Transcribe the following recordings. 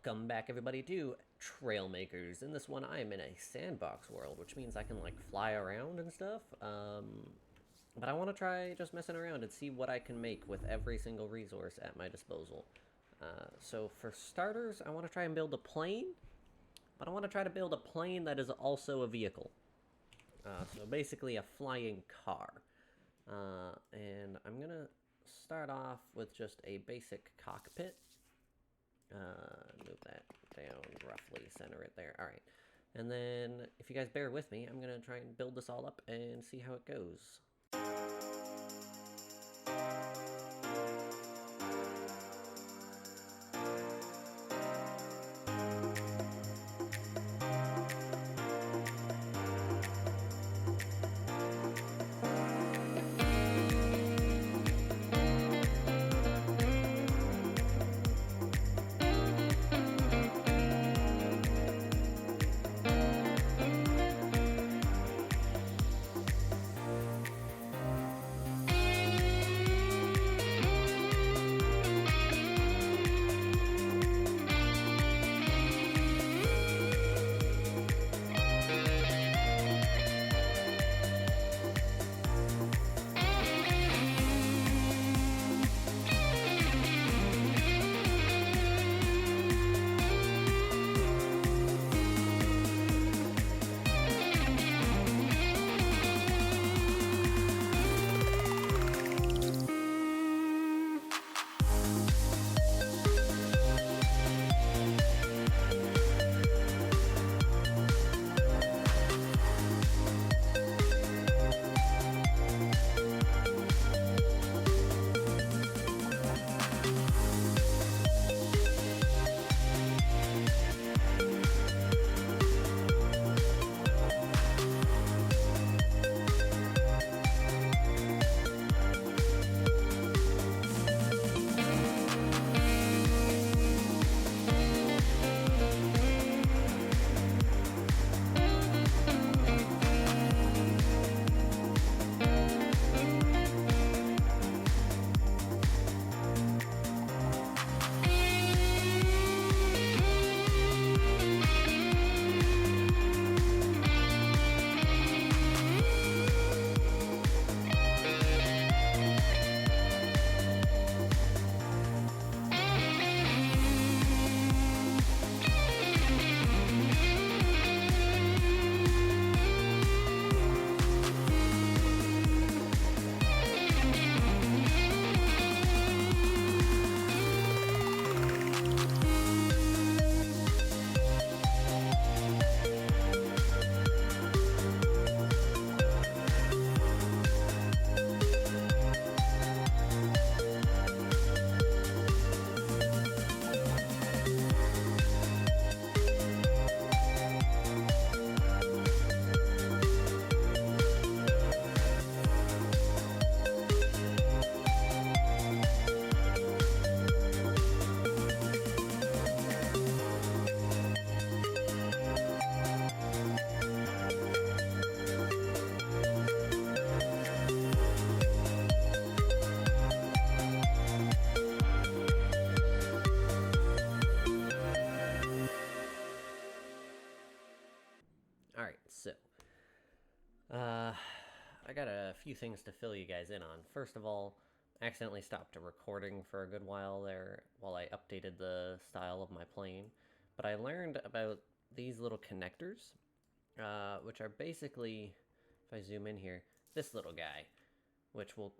Welcome back, everybody, to Trailmakers. In this one, I am in a sandbox world, which means I can, like, fly around and stuff. But I want to try just messing around and see what I can make with every single resource at my disposal. So for starters, I want to try and build a plane, but I want to try to build a plane that is also a vehicle. So basically a flying car. And I'm going to start off with just a basic cockpit. Move that down roughly, center it there. All right. And then if you guys bear with me, I'm going to try and build this all up and see how it goes. Alright, so I got a few things to fill you guys in on. First of all, I accidentally stopped recording for a good while there while I updated the style of my plane, but I learned about these little connectors, which are basically, if I zoom in here, this little guy, which will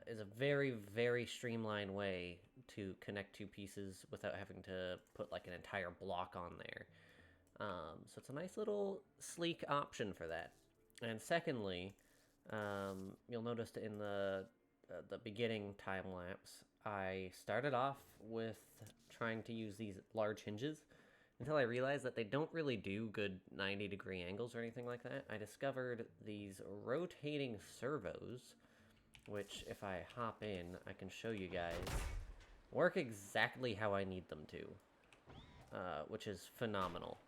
is a very, very streamlined way to connect two pieces without having to put like an entire block on there. So it's a nice little sleek option for that. And secondly, you'll notice in the beginning time lapse, I started off with trying to use these large hinges until I realized that they don't really do good 90-degree angles or anything like that. I discovered these rotating servos, which if I hop in, I can show you guys, work exactly how I need them to, which is phenomenal.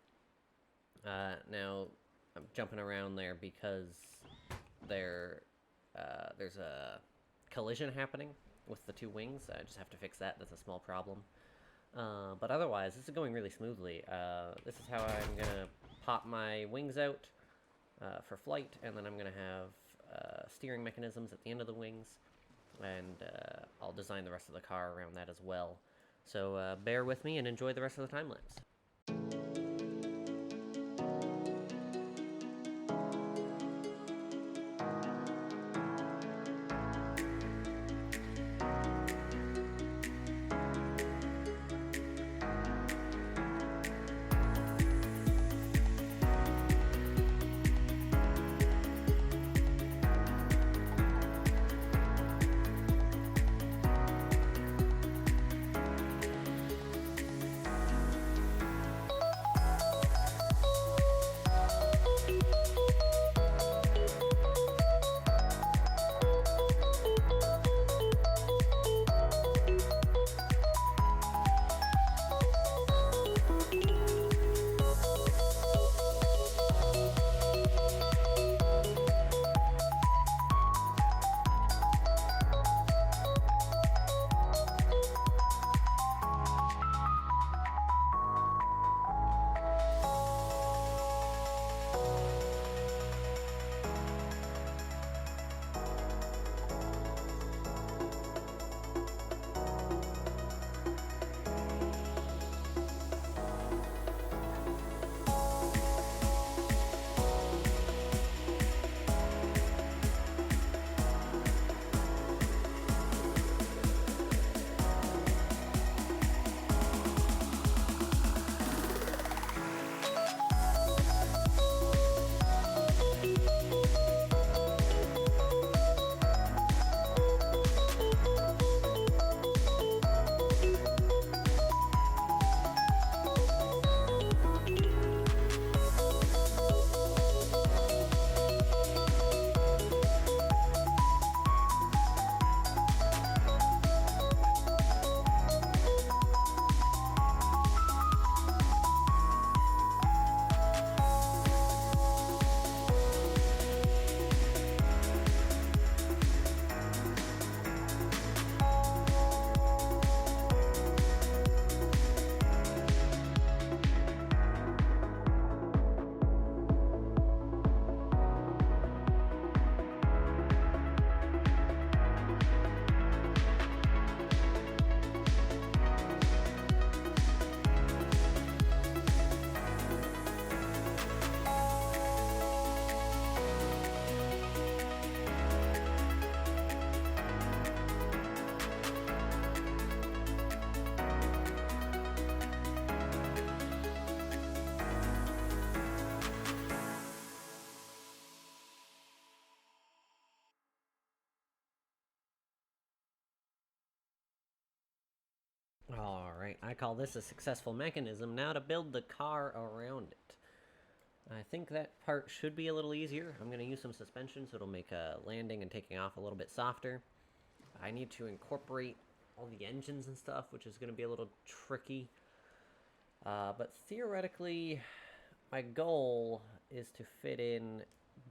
Now, I'm jumping around there because there's a collision happening with the two wings. I just have to fix that. That's a small problem. But otherwise, this is going really smoothly. This is how I'm gonna pop my wings out for flight, and then I'm gonna have steering mechanisms at the end of the wings, and I'll design the rest of the car around that as well. So bear with me and enjoy the rest of the time lapse. Alright, I call this a successful mechanism. Now to build the car around it. I think that part should be a little easier. I'm going to use some suspension so it'll make landing and taking off a little bit softer. I need to incorporate all the engines and stuff, which is going to be a little tricky. But theoretically, my goal is to fit in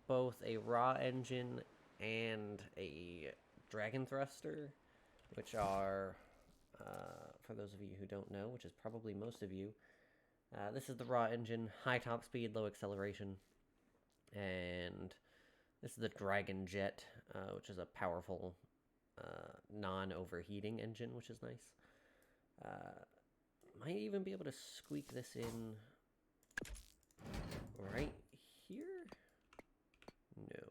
both a raw engine and a dragon thruster, which are, for those of you who don't know, which is probably most of you, this is the raw engine, high top speed, low acceleration, and this is the Dragon Jet, which is a powerful non-overheating engine, which is nice. Might even be able to squeak this in right here? No.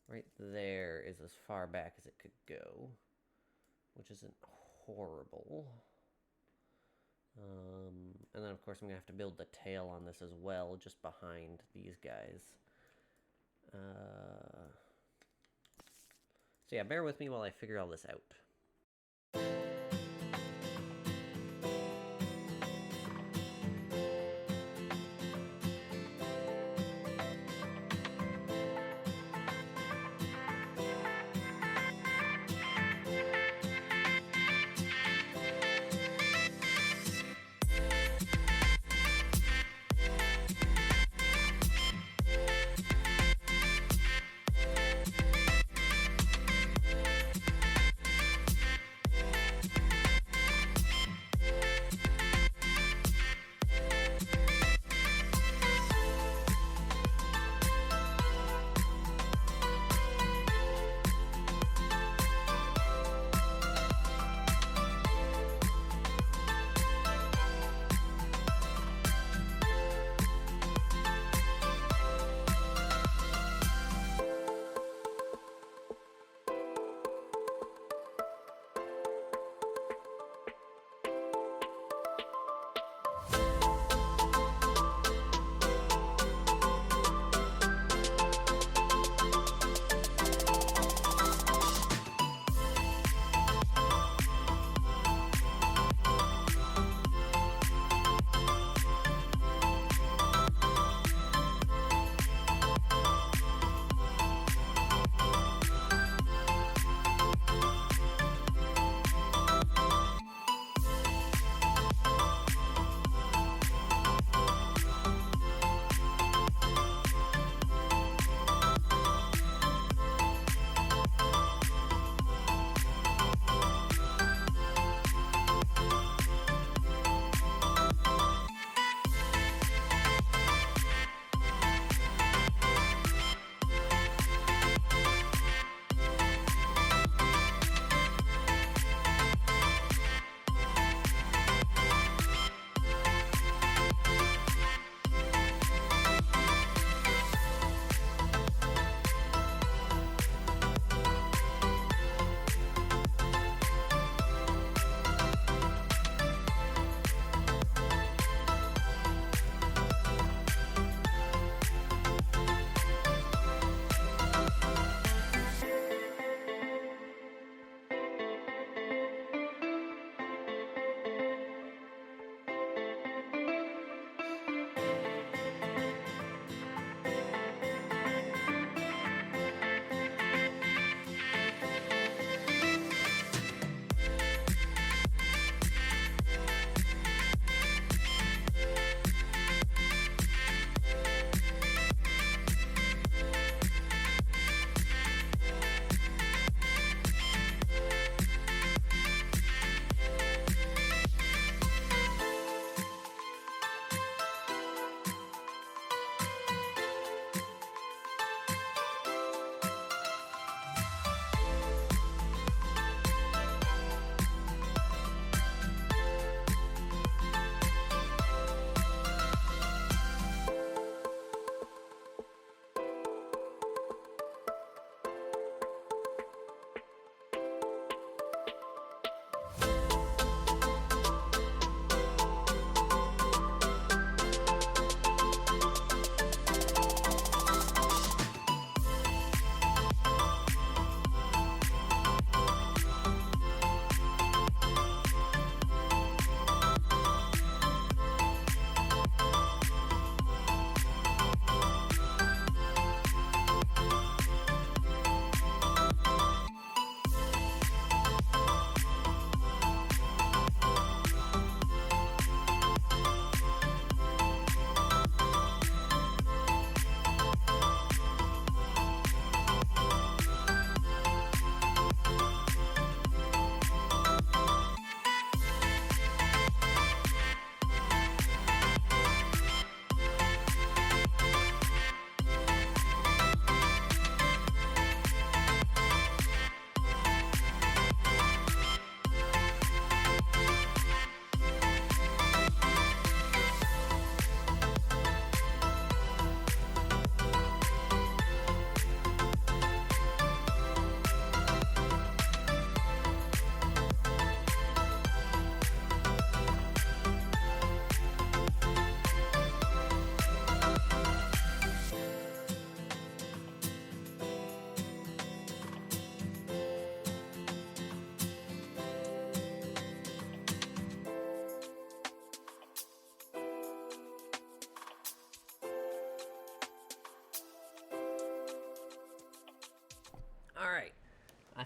Right there is as far back as it could go, which isn't horrible. And then, of course, I'm going to have to build the tail on this as well, just behind these guys. So yeah, bear with me while I figure all this out.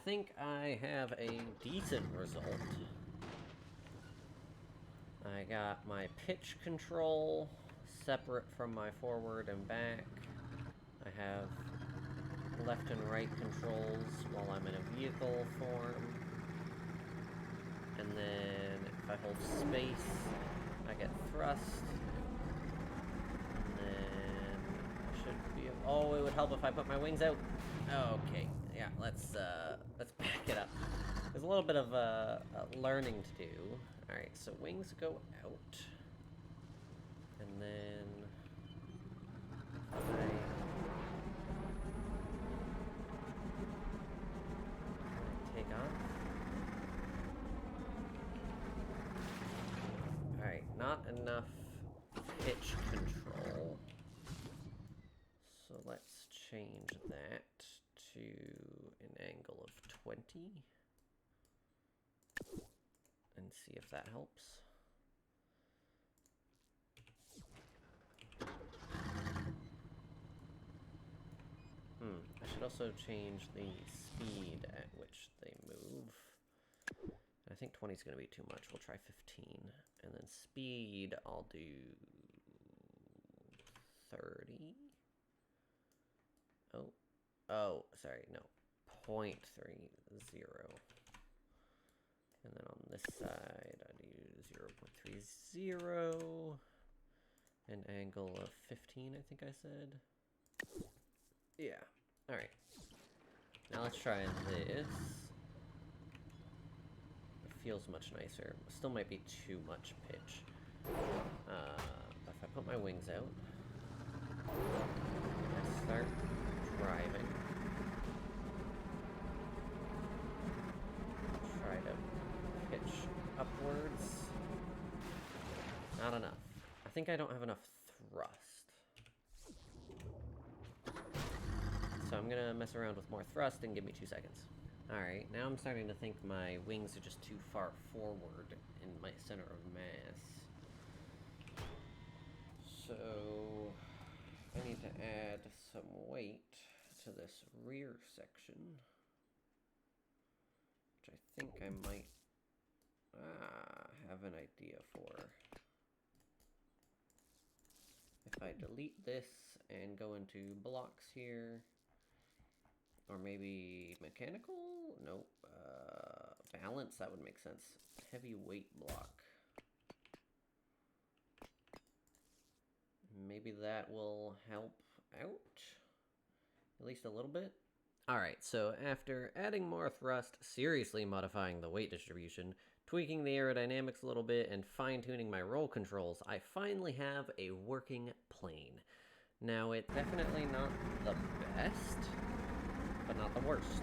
think I have a decent result. I got my pitch control separate from my forward and back. I have left and right controls while I'm in a vehicle form. And then if I hold space, I get thrust. And then I should be... Oh, it would help if I put my wings out. Okay, yeah, let's back it up. There's a little bit of learning to do. Alright, so wings go out. And then I take off. Alright, not enough pitch control. So let's change that to an angle of 20. And see if that helps. I should also change the speed at which they move. I think 20 is going to be too much. We'll try 15. And then speed, I'll do 30. Oh, sorry, no. 0.30. And then on this side, I do 0.30. An angle of 15, I think I said. Yeah. Alright. Now let's try this. It feels much nicer. Still might be too much pitch. If I put my wings out, I start driving. Try to pitch upwards. Not enough. I think I don't have enough thrust. So I'm gonna mess around with more thrust and give me 2 seconds. Alright, now I'm starting to think my wings are just too far forward in my center of mass. So I need to add some weight to this rear section, which I think I might have an idea for. If I delete this and go into blocks here, or maybe mechanical? Nope. Balance, that would make sense. Heavy weight block. Maybe that will help out, at least a little bit. Alright, so after adding more thrust, seriously modifying the weight distribution, tweaking the aerodynamics a little bit, and fine-tuning my roll controls, I finally have a working plane. Now, it's definitely not the best, but not the worst.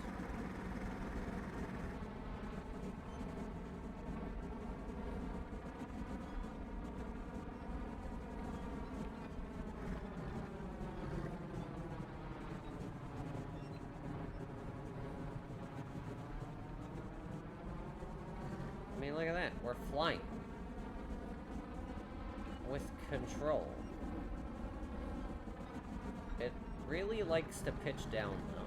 I mean, look at that. We're flying. With control. It really likes to pitch down, though.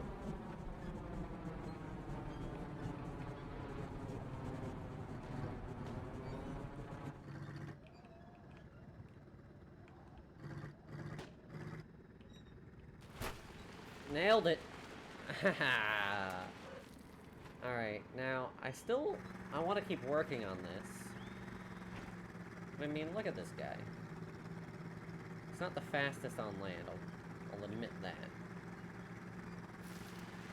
Nailed it! Alright, now, I want to keep working on this. I mean, look at this guy. It's not the fastest on land, I'll admit that.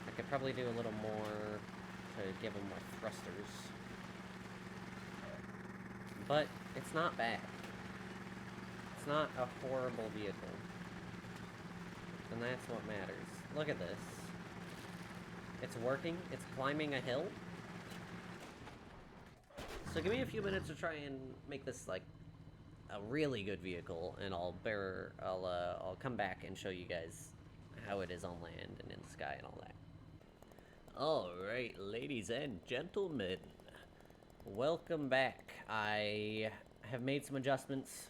I could probably do a little more to give him more thrusters. But, it's not bad. It's not a horrible vehicle. And that's what matters. Look at this. It's working. It's climbing a hill. So give me a few minutes to try and make this like a really good vehicle, and I'll come back and show you guys how it is on land and in the sky and all that. All right, ladies and gentlemen, welcome back. I have made some adjustments.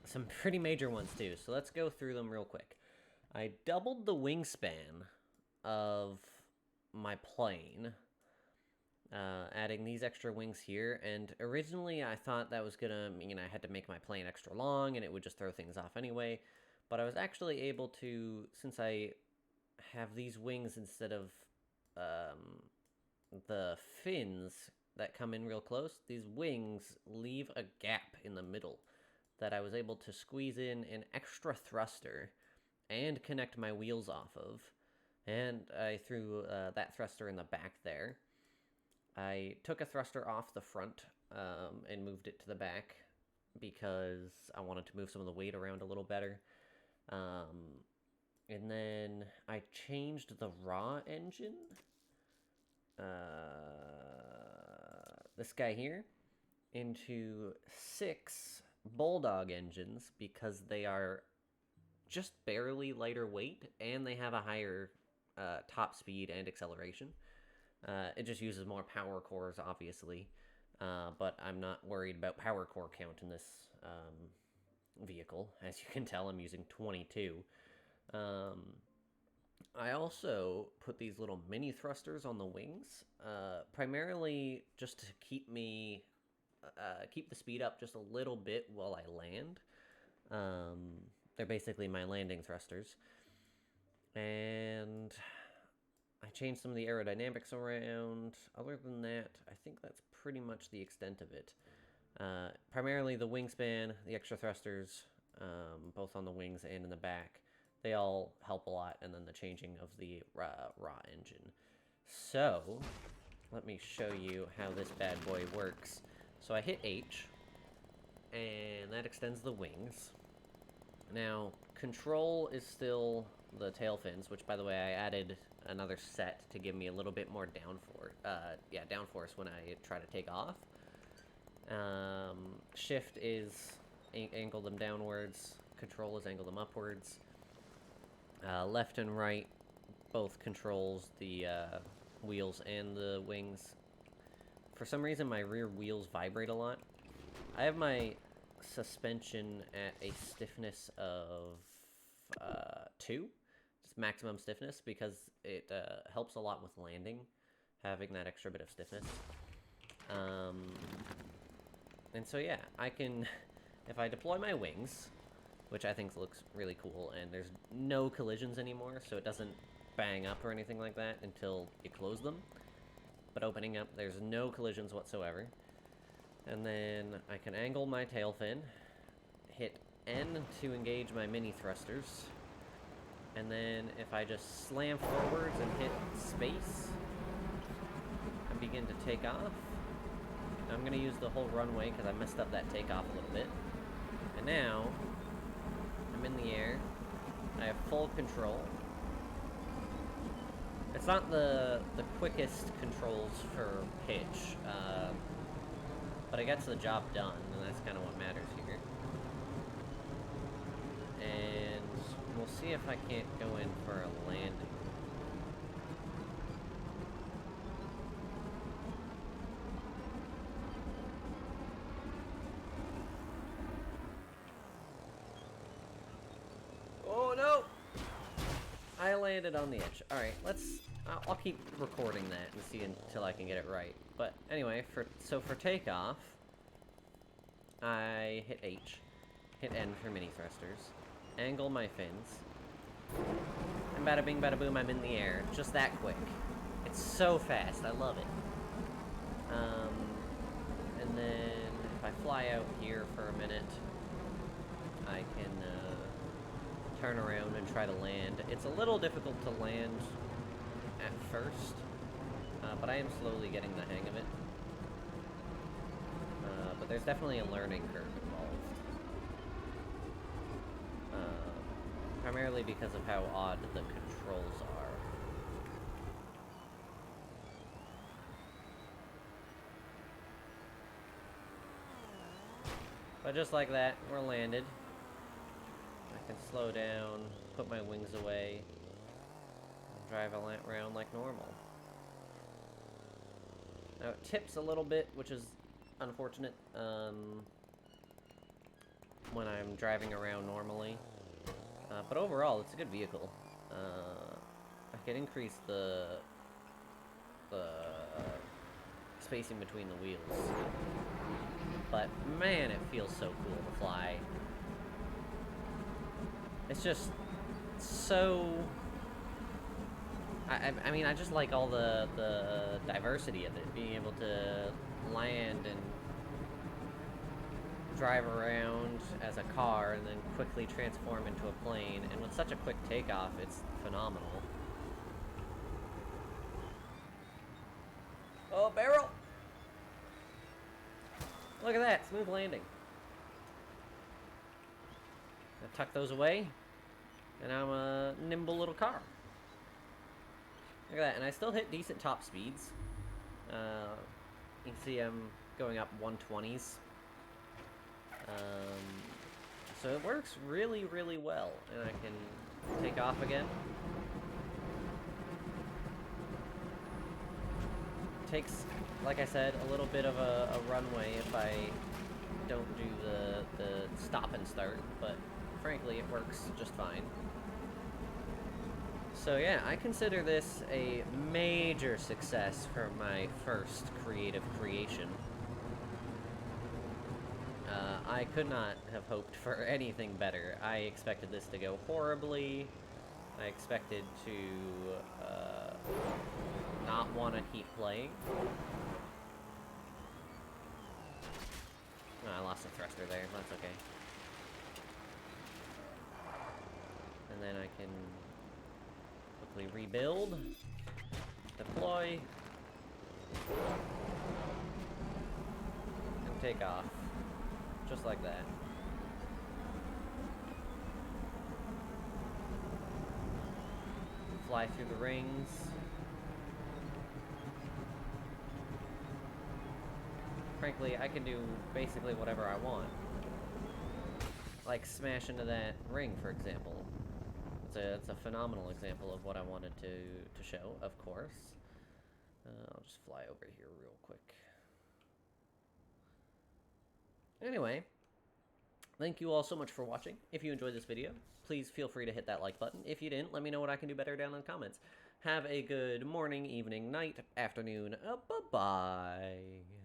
Some pretty major ones too, so let's go through them real quick. I doubled the wingspan of my plane. Adding these extra wings here, and originally I thought that was gonna mean I had to make my plane extra long and it would just throw things off anyway, but I was actually able to, since I have these wings instead of the fins that come in real close, these wings leave a gap in the middle that I was able to squeeze in an extra thruster and connect my wheels off of, and I threw that thruster in the back there. I took a thruster off the front and moved it to the back because I wanted to move some of the weight around a little better. And then I changed the raw engine, this guy here, into 6 Bulldog engines because they are just barely lighter weight and they have a higher top speed and acceleration. It just uses more power cores, obviously, but I'm not worried about power core count in this vehicle. As you can tell, I'm using 22. I also put these little mini thrusters on the wings, primarily just to keep the speed up just a little bit while I land. They're basically my landing thrusters. And I changed some of the aerodynamics around. Other than that, I think that's pretty much the extent of it. Primarily the wingspan, the extra thrusters, both on the wings and in the back, they all help a lot, and then the changing of the raw engine. So, let me show you how this bad boy works. So I hit H, and that extends the wings. Now, control is still the tail fins, which, by the way, I added another set to give me a little bit more downforce when I try to take off. Shift is angle them downwards. Control is angle them upwards. Left and right both controls the wheels and the wings. For some reason, my rear wheels vibrate a lot. I have my suspension at a stiffness of 2. Just maximum stiffness, because it helps a lot with landing, having that extra bit of stiffness. And so yeah, I can, if I deploy my wings, which I think looks really cool, and there's no collisions anymore, so it doesn't bang up or anything like that until you close them. But opening up, there's no collisions whatsoever. And then I can angle my tail fin, hit N to engage my mini thrusters, and then if I just slam forwards and hit space, I begin to take off. I'm going to use the whole runway because I messed up that takeoff a little bit. And now, I'm in the air. I have full control. It's not the quickest controls for pitch, but it gets the job done, and that's kind of what matters here. And we'll see if I can't go in for a landing. Oh no! I landed on the edge. Alright, I'll keep recording that and see until I can get it right. But anyway, for takeoff, I hit H, hit N for mini thrusters, angle my fins, and bada bing bada boom, I'm in the air. Just that quick. It's so fast, I love it. And then if I fly out here for a minute, I can turn around and try to land. It's a little difficult to land at first, but I am slowly getting the hang of it. But there's definitely a learning curve involved. Primarily because of how odd the controls are. But just like that, we're landed. I can slow down, put my wings away, and drive around like normal. Now it tips a little bit, which is unfortunate when I'm driving around normally. But overall, it's a good vehicle. I can increase the spacing between the wheels. But man, it feels so cool to fly. It's just so... I mean, I just like all the diversity of it. Being able to land and drive around as a car and then quickly transform into a plane. And with such a quick takeoff, it's phenomenal. Oh, barrel! Look at that, smooth landing. I tuck those away, and I'm a nimble little car. Look at that, and I still hit decent top speeds. You can see I'm going up 120s. So it works really, really well, and I can take off again. Takes, like I said, a little bit of a runway if I don't do the stop and start, but frankly it works just fine. So yeah, I consider this a major success for my first creative creation. I could not have hoped for anything better. I expected this to go horribly. I expected to not want to keep playing. Oh, I lost the thruster there, that's okay. And then I can quickly rebuild, deploy, and take off. Just like that. Fly through the rings. Frankly, I can do basically whatever I want. Like smash into that ring, for example. It's a phenomenal example of what I wanted to show, of course. I'll just fly over here real quick. Anyway, thank you all so much for watching. If you enjoyed this video, please feel free to hit that like button. If you didn't, let me know what I can do better down in the comments. Have a good morning, evening, night, afternoon. Bye-bye.